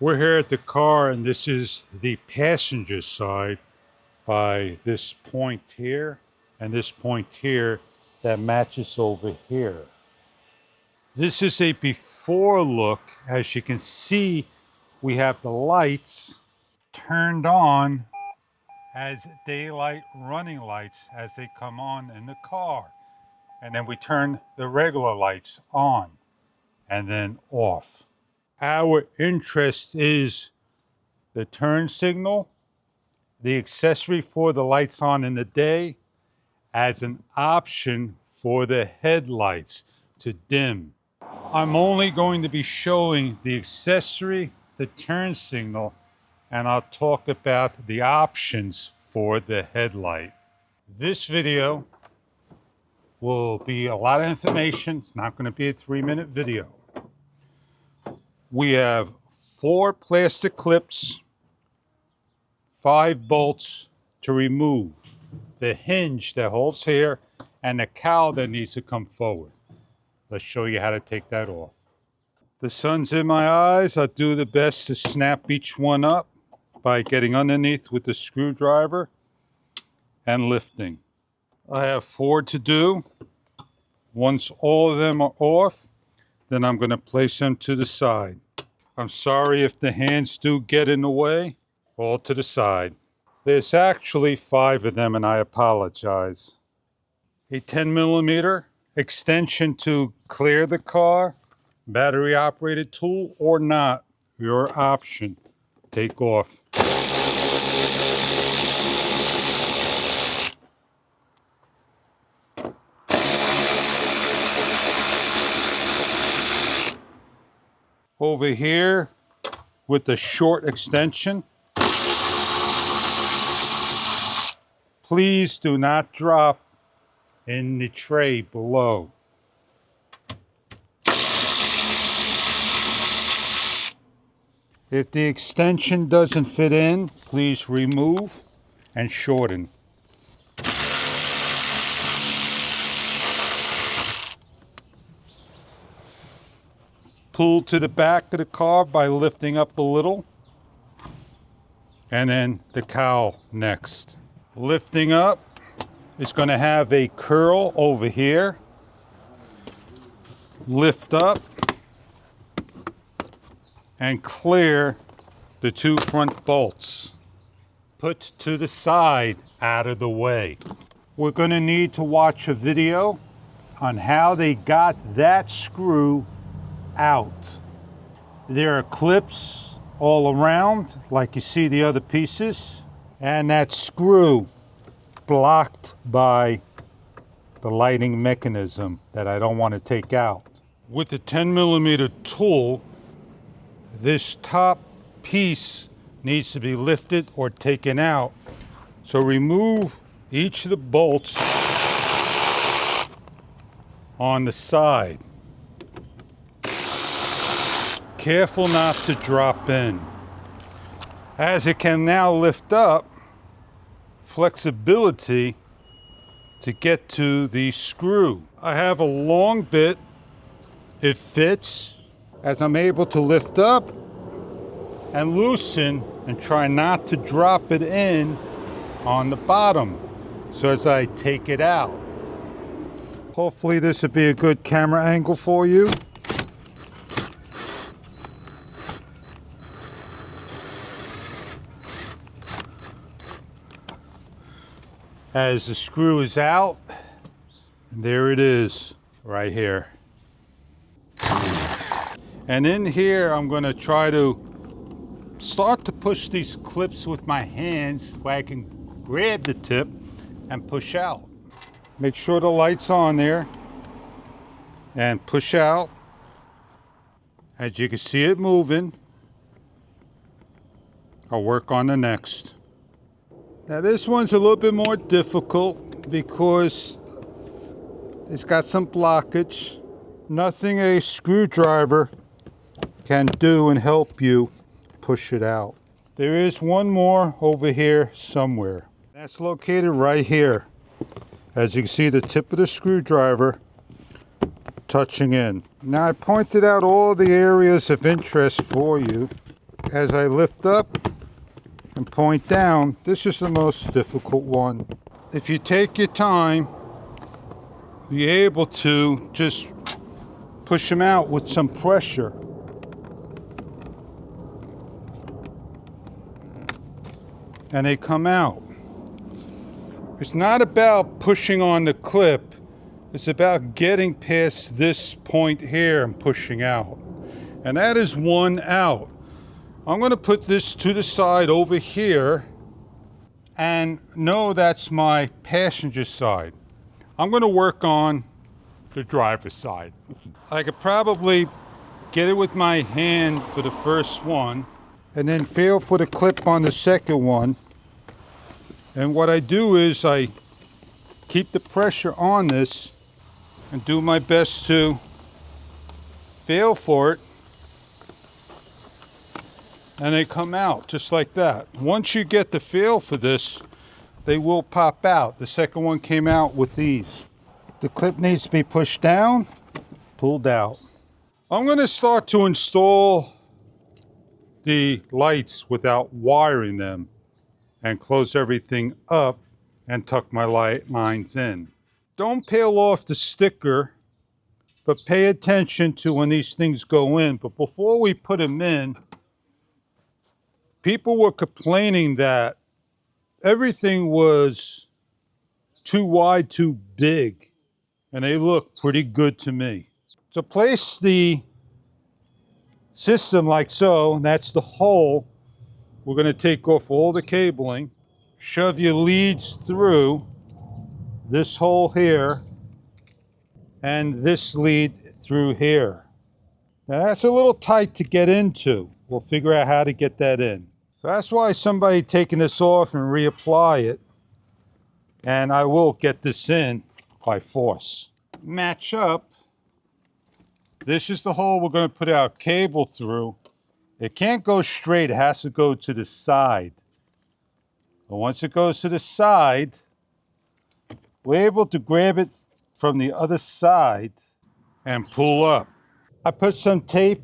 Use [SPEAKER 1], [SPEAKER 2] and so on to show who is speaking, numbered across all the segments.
[SPEAKER 1] We're here at the car, and this is the passenger side by this point here and this point here that matches over here. This is a before look. As you can see, we have the lights turned on as daylight running lights as they come on in the car. And then we turn the regular lights on and then off. Our interest is the turn signal, the accessory for the lights on in the day, as an option for the headlights to dim. I'm only going to be showing the accessory, the turn signal, and I'll talk about the options for the headlight. This video will be a lot of information. It's not going to be a 3-minute video. We have 4 plastic clips, 5 bolts to remove, the hinge that holds here, and the cowl that needs to come forward. Let's show you how to take that off. The sun's in my eyes. I'll do the best to snap each one up by getting underneath with the screwdriver and lifting. I have 4 to do. Once all of them are off, then I'm going to place them to the side. I'm sorry if the hands do get in the way. All to the side. There's actually 5 of them, and I apologize. A 10mm extension to clear the car, battery operated tool or not, your option. Take off. Over here with the short extension, please do not drop in the tray below. If the extension doesn't fit in, please remove and shorten. Pull to the back of the car by lifting up a little, and then the cowl next. Lifting up, it's going to have a curl over here. Lift up and clear the 2 front bolts. Put to the side, out of the way. We're going to need to watch a video on how they got that screw out. There are clips all around, like you see the other pieces, and that screw blocked by the lighting mechanism that I don't want to take out. With the 10mm tool, this top piece needs to be lifted or taken out. So remove each of the bolts on the side. Careful not to drop in. As it can now lift up, flexibility to get to the screw. I have a long bit. It fits. As I'm able to lift up and loosen and try not to drop it in on the bottom. So as I take it out. Hopefully this would be a good camera angle for you. As the screw is out, there it is, right here. And in here, I'm going to try to start to push these clips with my hands where I can grab the tip and push out. Make sure the light's on there and push out. As you can see it moving, I'll work on the next. Now this one's a little bit more difficult because it's got some blockage. Nothing a screwdriver can do and help you push it out. There is one more over here somewhere. That's located right here. As you can see, the tip of the screwdriver touching in. Now I pointed out all the areas of interest for you. as I lift up and point down, this is the most difficult one. If you take your time, you're able to just push them out with some pressure. And they come out. It's not about pushing on the clip. It's about getting past this point here and pushing out. And that is one out. I'm going to put this to the side over here and know that's my passenger side. I'm going to work on the driver's side. I could probably get it with my hand for the first one and then feel for the clip on the second one. And what I do is I keep the pressure on this and do my best to feel for it. And they come out just like that. Once you get the feel for this, they will pop out. The second one came out with these. The clip needs to be pushed down, pulled out. I'm going to start to install the lights without wiring them and close everything up and tuck my light lines in. Don't peel off the sticker, but pay attention to when these things go in. But before we put them in, people were complaining that everything was too wide, too big, and they look pretty good to me. So place the system like so, and that's the hole. We're going to take off all the cabling, shove your leads through this hole here, and this lead through here. Now that's a little tight to get into. We'll figure out how to get that in. So that's why somebody taking this off and reapply it. And I will get this in by force. Match up. This is the hole we're going to put our cable through. It can't go straight, it has to go to the side. But once it goes to the side, we're able to grab it from the other side and pull up. I put some tape.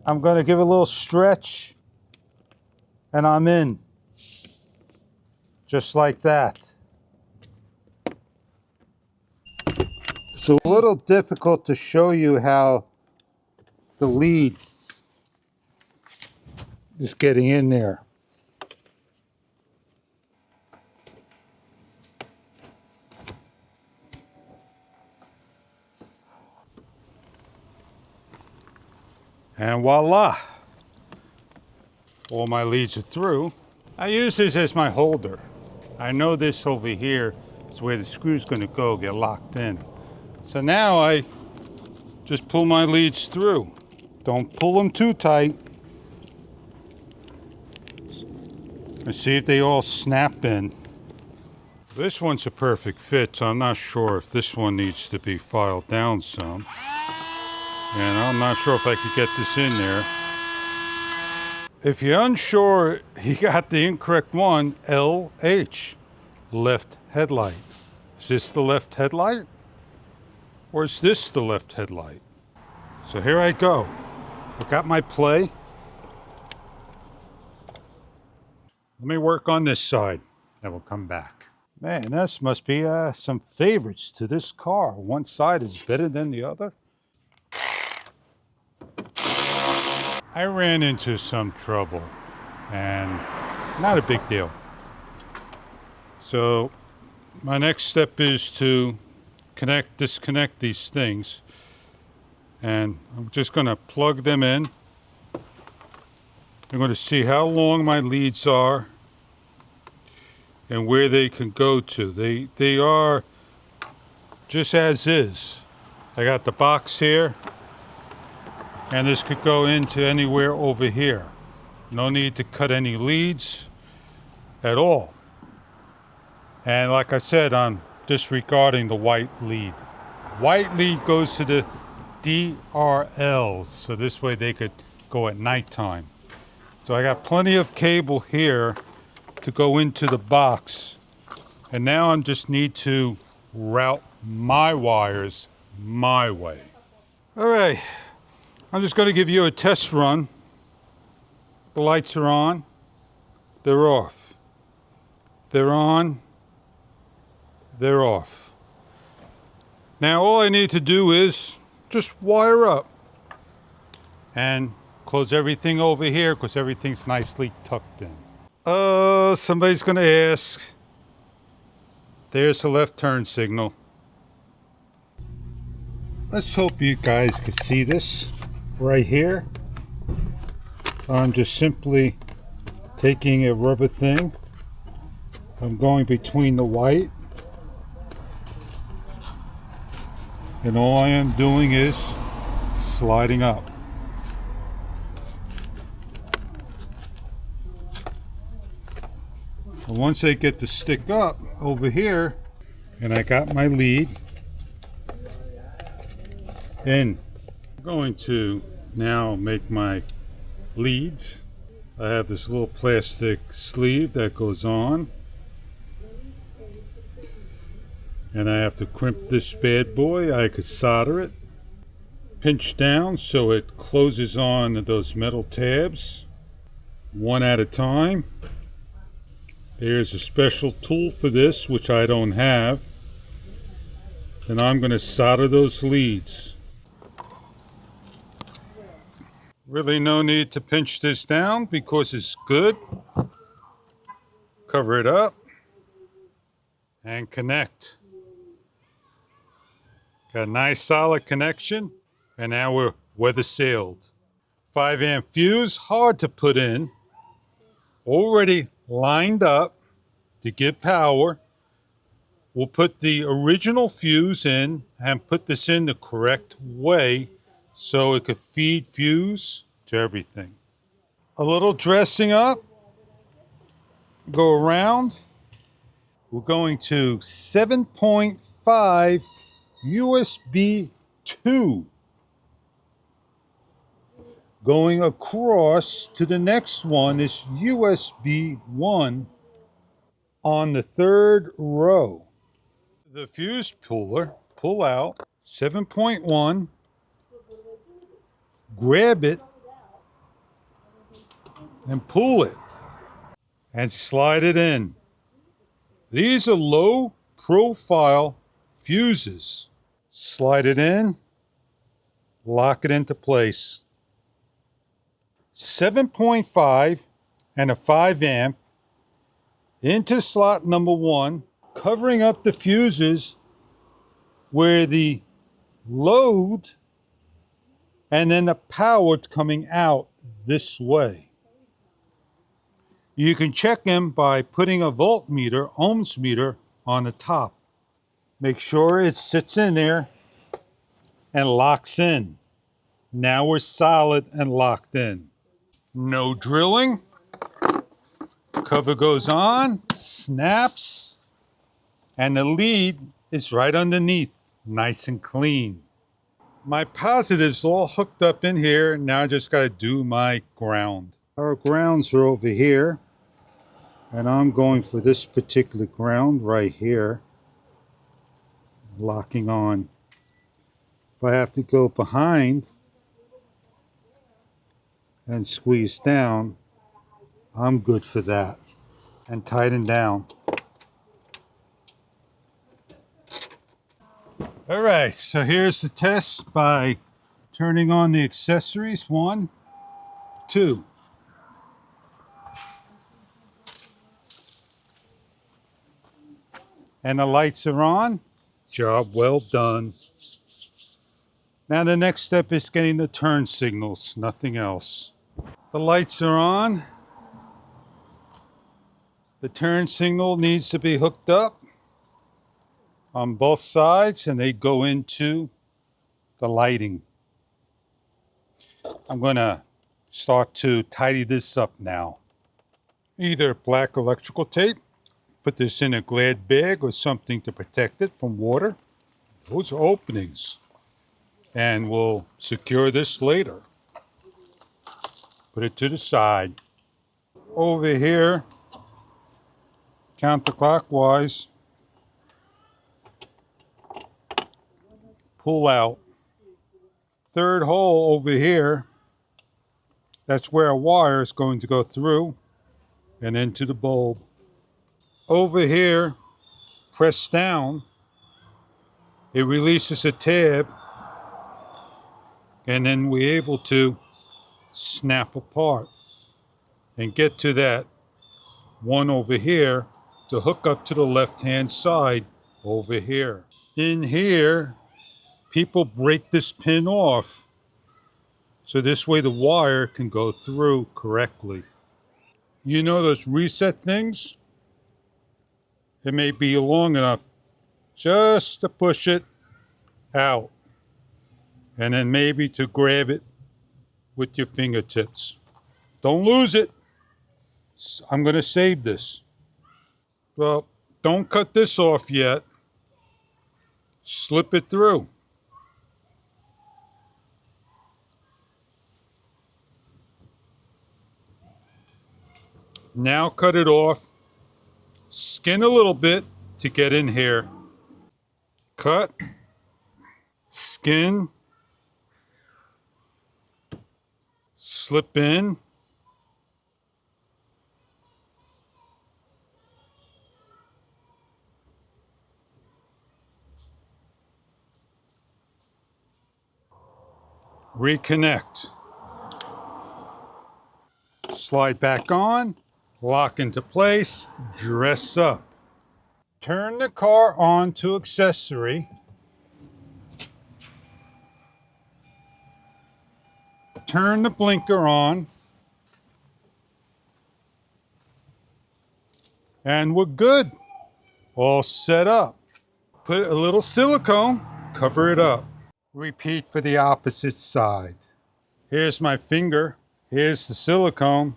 [SPEAKER 1] I'm going to give it a little stretch, and I'm in. Just like that. It's a little difficult to show you how the lead is getting in there. And voila, all my leads are through. I use this as my holder. I know this over here is where the screw's going to go, get locked in. So now I just pull my leads through. Don't pull them too tight. And see if they all snap in. This one's a perfect fit, so I'm not sure if this one needs to be filed down some. And I'm not sure if I could get this in there. If you're unsure, you got the incorrect one, LH, left headlight. Is this the left headlight? Or is this the left headlight? So here I go. I got my play. Let me work on this side, and we'll come back. Man, this must be some favorites to this car. One side is better than the other. I ran into some trouble, and not a big deal. So my next step is to disconnect these things, and I'm just going to plug them in. I'm going to see how long my leads are and where they can go to. They are just as is. I got the box here, and this could go into anywhere over here. No need to cut any leads at all. And like I said, I'm disregarding the white lead. White lead goes to the DRLs, so this way they could go at nighttime. So I got plenty of cable here to go into the box. And now I just need to route my wires my way. All right, I'm just going to give you a test run The lights are on, they're off. They're on, they're off. Now all I need to do is just wire up and close everything over here because everything's nicely tucked in. Somebody's gonna ask, there's the left turn signal. Let's hope you guys can see this right here. I'm just simply taking a rubber thing. I'm going between the white, and all I am doing is sliding up. And once I get the stick up over here, and I got my lead in, I'm going to now make my leads. I have this little plastic sleeve that goes on, and I have to crimp this bad boy. I could solder it, pinch down so it closes on those metal tabs one at a time. There's a special tool for this, which I don't have, and I'm going to solder those leads. Really no need to pinch this down because it's good. Cover it up and connect. Got a nice solid connection, and now we're weather sealed. 5 amp fuse, hard to put in, already lined up to give power. We'll put the original fuse in and put this in the correct way so it could feed fuse to everything. A little dressing up, go around. We're going to 7.5 USB 2. Going across to the next one is USB 1 on the third row. The fuse puller, pull out 7.1, grab it, and pull it, and slide it in. These are low profile fuses. Slide it in, lock it into place. 7.5 and a 5 amp into slot number 1, covering up the fuses where the load and then the power coming out this way. You can check them by putting a voltmeter, ohms meter, on the top. Make sure it sits in there and locks in. Now we're solid and locked in. No drilling. Cover goes on, snaps, and the lead is right underneath, nice and clean. My positives all hooked up in here. Now I just got to do my ground. Our grounds are over here, and I'm going for this particular ground right here, locking on. If I have to go behind and squeeze down, I'm good for that, and tighten down. All right, so here's the test by turning on the accessories. 1, 2. And the lights are on. Job well done. Now the next step is getting the turn signals, nothing else. The lights are on. The turn signal needs to be hooked up on both sides, and they go into the lighting. I'm going to start to tidy this up now. Either black electrical tape, put this in a Glad bag or something to protect it from water. Those are openings. And we'll secure this later. Put it to the side. Over here, counterclockwise, pull out. Third hole over here, That's where a wire is going to go through and into the bulb. Over here, press down, it releases a tab, and then we're able to snap apart and get to that one over here to hook up to the left-hand side over here. In here, people break this pin off so this way the wire can go through correctly. You know those reset things? It may be long enough just to push it out and then maybe to grab it with your fingertips. Don't lose it. I'm going to save this. Well, don't cut this off yet. Slip it through. Now cut it off. Skin a little bit to get in here. Cut. Skin. Slip in. Reconnect. Slide back on. Lock into place. Dress up. Turn the car on to accessory. Turn the blinker on. And we're good. All set up. Put a little silicone, cover it up. Repeat for the opposite side. Here's my finger. Here's the silicone.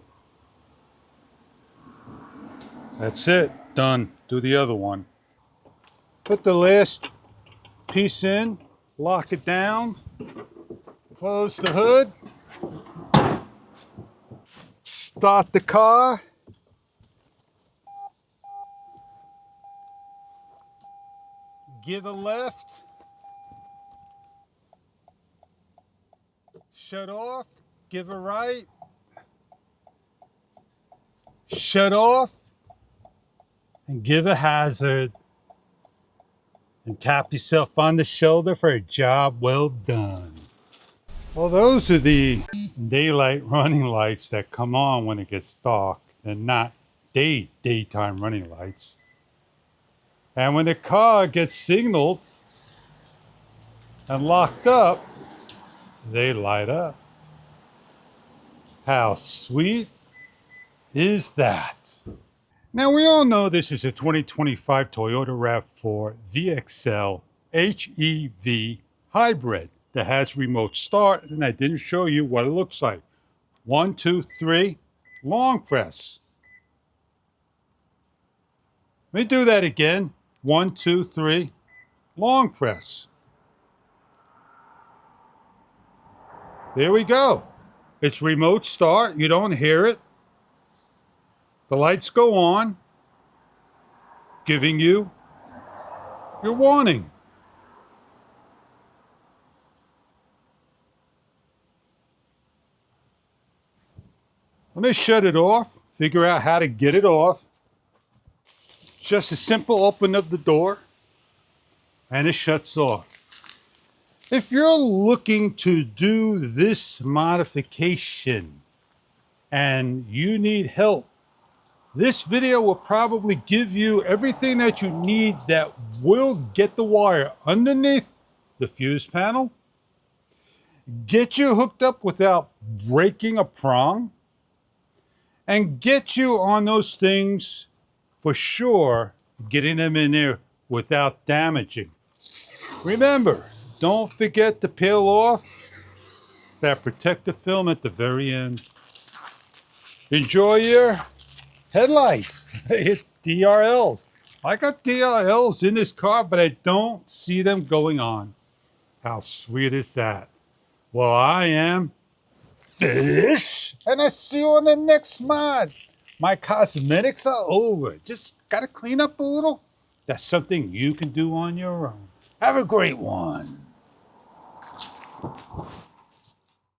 [SPEAKER 1] That's it. Done. Do the other one. Put the last piece in. Lock it down. Close the hood. Start the car. Give a left. Shut off. Give a right. Shut off. And give a hazard. And tap yourself on the shoulder for a job well done. Well, those are the daylight running lights that come on when it gets dark. They're not daytime running lights. And when the car gets signaled and locked up, they light up. How sweet is that? Now, we all know this is a 2025 Toyota RAV4 VXL HEV hybrid that has remote start, and I didn't show you what it looks like. 1, 2, 3, long press. Let me do that again. 1, 2, 3, long press. There we go. It's remote start. You don't hear it. The lights go on, giving you your warning. Let me shut it off, figure out how to get it off. Just a simple open of the door, and it shuts off. If you're looking to do this modification and you need help, this video will probably give you everything that you need that will get the wire underneath the fuse panel, get you hooked up without breaking a prong, and get you on those things for sure, getting them in there without damaging. Remember, don't forget to peel off that protective film at the very end. Enjoy your headlights. It's DRLs. I got DRLs in this car, but I don't see them going on. How sweet is that? Well, I am Fish, and I see you on the next mod. My cosmetics are over. Just gotta clean up a little. That's something you can do on your own. Have a great one.